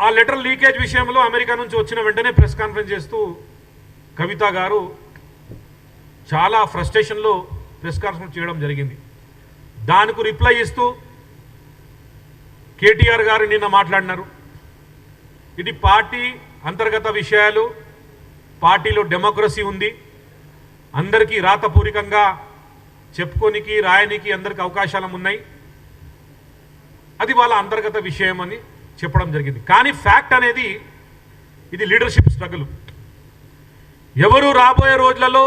ఆ letter leakage విషయంలో America నుంచి వచ్చిన వెంటనే ప్రెస్ కాన్ఫరెన్స్ చేస్తూ కవిత గారు చాలా ఫ్రస్ట్రేషన్లో ప్రెస్ కాన్ఫరెన్స్ చేయడం జరిగింది. దానికి రిప్లై ఇస్తూ కేటీఆర్ గారు నిన్న మాట్లాడినారు. ఇది పార్టీ అంతర్గత విషయాలు, పార్టీలో డెమోక్రసీ ఉంది, అందరికీ రాతపూరికంగా చెప్పుకోనికి రాయనికి అందరికీ అవకాశాలు ఉన్నాయి, అది వాళ్ళ అంతర్గత విషయం అని చెప్పడం జరిగింది. కానీ ఫ్యాక్ట్ అనేది ఇది లీడర్షిప్ స్ట్రగుల్. ఎవరు రాబోయే రోజులలో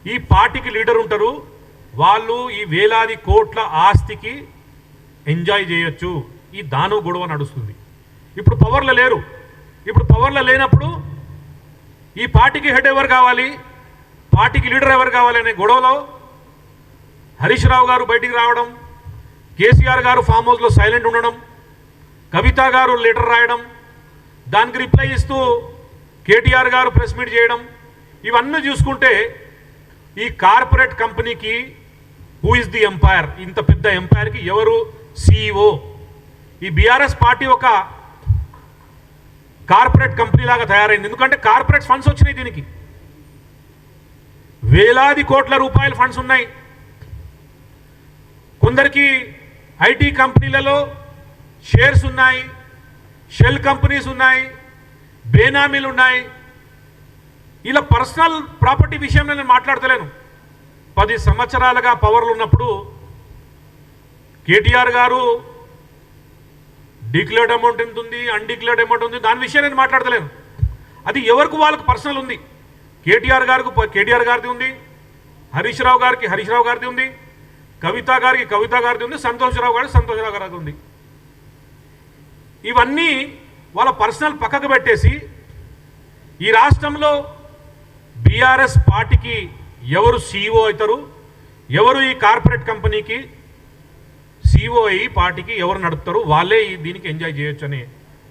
ఈ పార్టీకి లీడర్ ఉంటారు, వాళ్ళు ఈ వేలాది కోట్ల ఆస్తికి ఎంజాయ్ చేయొచ్చు. ఈ దాను గొడవ నడుస్తుంది. ఇప్పుడు పవర్లో లేరు. ఇప్పుడు పవర్లో లేనప్పుడు ఈ పార్టీకి హెడ్ ఎవరు కావాలి, పార్టీకి లీడర్ ఎవరు కావాలి అనే గొడవలో హరీష్ రావు గారు బయటికి రావడం, కేసీఆర్ గారు ఫామ్ హౌస్లో సైలెంట్ ఉండడం, కవిత గారు లెటర్ రాయడం, దానికి రిప్లై ఇస్తూ కేటీఆర్ గారు ప్రెస్ మీట్ చేయడం, ఇవన్నీ చూసుకుంటే ఈ కార్పొరేట్ కంపెనీకి హూ ఇస్ ది ఎంపైర్, ఇంత పెద్ద ఎంపైర్కి ఎవరు సిఇఓ? ఈ బీఆర్ఎస్ పార్టీ ఒక కార్పొరేట్ కంపెనీ లాగా తయారైంది. ఎందుకంటే కార్పొరేట్ ఫండ్స్ వచ్చినాయి, దీనికి వేలాది కోట్ల రూపాయల ఫండ్స్ ఉన్నాయి. కొందరికి ఐటీ కంపెనీలలో షేర్స్ ఉన్నాయి, షెల్ కంపెనీస్ ఉన్నాయి, బేనామీలు ఉన్నాయి. ఇలా పర్సనల్ ప్రాపర్టీ విషయంలో నేను మాట్లాడతలేను. 10 సంవత్సరాలుగా పవర్లు ఉన్నప్పుడు కేటీఆర్ గారు డిక్లేర్డ్ అమౌంట్ ఎంత ఉంది, అన్డిక్లేర్డ్ అమౌంట్ ఉంది, దాని విషయం నేను మాట్లాడతలేను. అది ఎవరికి వాళ్ళకు పర్సనల్ ఉంది. కేటీఆర్ గారిది ఉంది, హరీష్ రావు గారిది ఉంది, కవిత గారిది ఉంది, సంతోష్ రావు గారిది ఉంది. ఇవన్నీ వాళ్ళ పర్సనల్ పక్కకు పెట్టేసి ఈ రాష్ట్రంలో బీఆర్ఎస్ పార్టీకి ఎవరు సీఈఓ అవుతారు, ఎవరు ఈ కార్పొరేట్ కంపెనీకి సీఈఓ అయ్యి పార్టీకి ఎవరు నడుపుతారు, వాళ్ళే దీనికి ఎంజాయ్ చేయొచ్చు అనే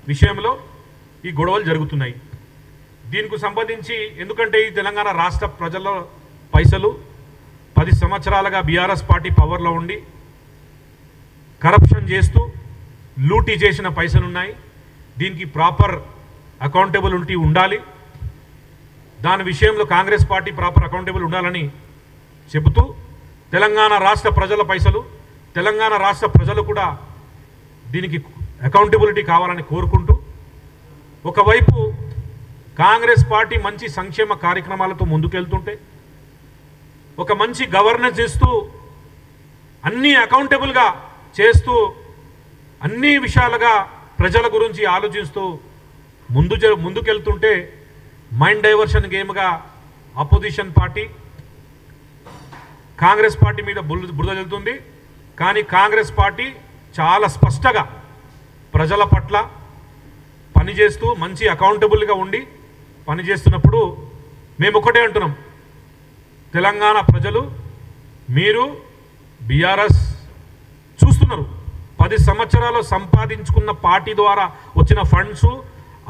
విషయంలో ఈ గొడవలు జరుగుతున్నాయి. దీనికి సంబంధించి ఎందుకంటే ఈ తెలంగాణ రాష్ట్ర ప్రజల పైసలు 10 సంవత్సరాలుగా బీఆర్ఎస్ పార్టీ పవర్లో ఉండి కరప్షన్ చేస్తూ లూటీ చేసిన పైసలు ఉన్నాయి. దీనికి ప్రాపర్ అకౌంటబిలిటీ ఉండాలి. దాని విషయంలో కాంగ్రెస్ పార్టీ ప్రాపర్ అకౌంటబుల్ ఉండాలని చెబుతూ తెలంగాణ రాష్ట్ర ప్రజల పైసలు, తెలంగాణ రాష్ట్ర ప్రజలు కూడా దీనికి అకౌంటబిలిటీ కావాలని కోరుకుంటూ, ఒకవైపు కాంగ్రెస్ పార్టీ మంచి సంక్షేమ కార్యక్రమాలతో ముందుకెళ్తుంటే, ఒక మంచి గవర్నెన్స్ ఇస్తూ అన్నీ అకౌంటబుల్గా చేస్తూ అన్ని విషయాలుగా ప్రజల గురించి ఆలోచిస్తూ ముందుకెళ్తుంటే మైండ్ డైవర్షన్ గేమ్గా అపోజిషన్ పార్టీ కాంగ్రెస్ పార్టీ మీద బురద జల్లుతుంది. కానీ కాంగ్రెస్ పార్టీ చాలా స్పష్టంగా ప్రజల పట్ల పనిచేస్తూ మంచి అకౌంటబుల్గా ఉండి పనిచేస్తున్నప్పుడు మేము ఒకటే అంటున్నాం, తెలంగాణ ప్రజలు మీరు బీఆర్ఎస్ చూస్తున్నారు. 10 సంవత్సరాలు సంపాదించుకున్న పార్టీ ద్వారా వచ్చిన ఫండ్స్,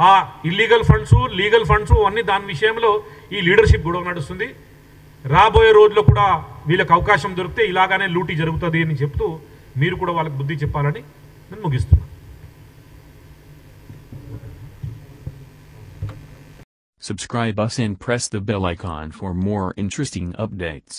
ఆ ఇల్లీగల్ ఫండ్స్, లీగల్ ఫండ్స్ అన్నీ దాని విషయంలో ఈ లీడర్షిప్ గొడవ నడుస్తుంది. రాబోయే రోజుల్లో కూడా వీళ్ళకి అవకాశం దొరికితే ఇలాగానే లూటీ జరుగుతుంది అని చెప్తూ మీరు కూడా వాళ్ళకి బుద్ధి చెప్పాలని నేను ముగిస్తున్నాను. Subscribe us and press the bell icon for more interesting updates.